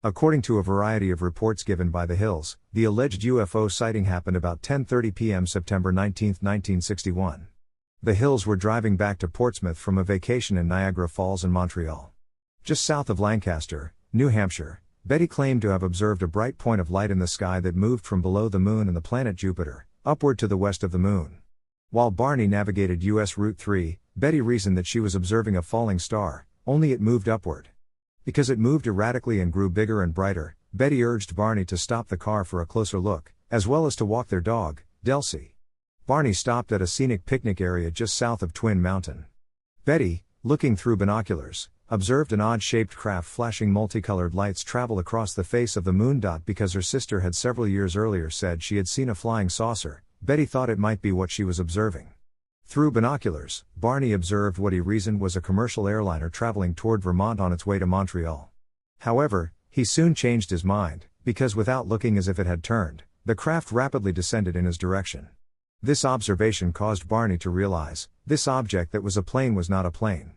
According to a variety of reports given by The Hills, the alleged UFO sighting happened about 10:30 p.m. September 19, 1961. The Hills were driving back to Portsmouth from a vacation in Niagara Falls and Montreal. Just south of Lancaster, New Hampshire, Betty claimed to have observed a bright point of light in the sky that moved from below the Moon and the planet Jupiter, upward to the west of the Moon. While Barney navigated US Route 3, Betty reasoned that she was observing a falling star, only it moved upward. Because it moved erratically and grew bigger and brighter, Betty urged Barney to stop the car for a closer look, as well as to walk their dog, Delcy. Barney stopped at a scenic picnic area just south of Twin Mountain. Betty, looking through binoculars, observed an odd-shaped craft flashing multicolored lights travel across the face of the Moon. Because her sister had several years earlier said she had seen a flying saucer, Betty thought it might be what she was observing. Through binoculars, Barney observed what he reasoned was a commercial airliner traveling toward Vermont on its way to Montreal. However, he soon changed his mind, because without looking as if it had turned, the craft rapidly descended in his direction. This observation caused Barney to realize, this object that was a plane was not a plane.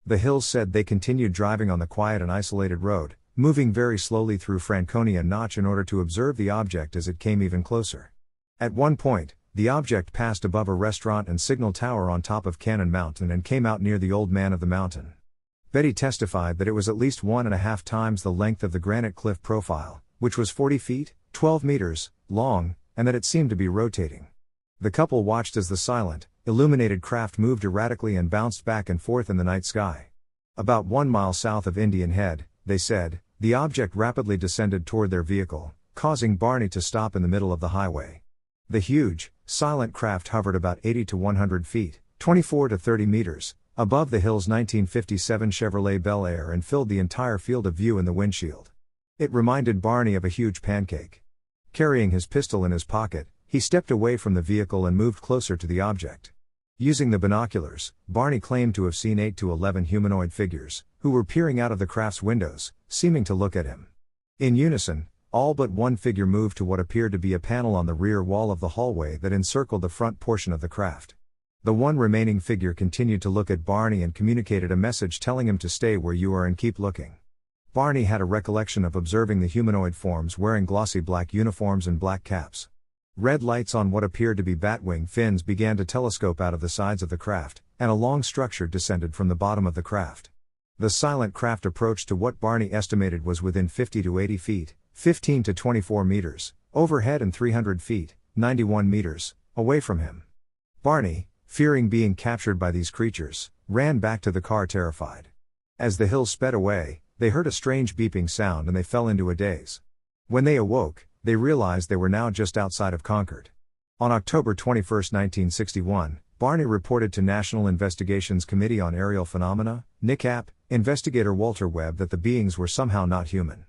The Hills said they continued driving on the quiet and isolated road, moving very slowly through Franconia Notch in order to observe the object as it came even closer. At one point, the object passed above a restaurant and signal tower on top of Cannon Mountain and came out near the Old Man of the Mountain. Betty testified that it was at least 1.5 times the length of the granite cliff profile, which was 40 feet, 12 meters, long, and that it seemed to be rotating. The couple watched as the silent, illuminated craft moved erratically and bounced back and forth in the night sky. About 1 mile south of Indian Head, they said, the object rapidly descended toward their vehicle, causing Barney to stop in the middle of the highway. The huge, silent craft hovered about 80 to 100 feet, 24 to 30 meters, above the Hills' 1957 Chevrolet Bel Air and filled the entire field of view in the windshield. It reminded Barney of a huge pancake. Carrying his pistol in his pocket, he stepped away from the vehicle and moved closer to the object. Using the binoculars, Barney claimed to have seen 8 to 11 humanoid figures, who were peering out of the craft's windows, seeming to look at him. In unison, all but one figure moved to what appeared to be a panel on the rear wall of the hallway that encircled the front portion of the craft. The one remaining figure continued to look at Barney and communicated a message telling him to stay where you are and keep looking. Barney had a recollection of observing the humanoid forms wearing glossy black uniforms and black caps. Red lights on what appeared to be batwing fins began to telescope out of the sides of the craft, and a long structure descended from the bottom of the craft. The silent craft approached to what Barney estimated was within 50 to 80 feet, 15 to 24 meters, overhead and 300 feet, 91 meters, away from him. Barney, fearing being captured by these creatures, ran back to the car terrified. As the Hills sped away, they heard a strange beeping sound and they fell into a daze. When they awoke, they realized they were now just outside of Concord. On October 21, 1961, Barney reported to National Investigations Committee on Aerial Phenomena, NICAP, investigator Walter Webb that the beings were somehow not human.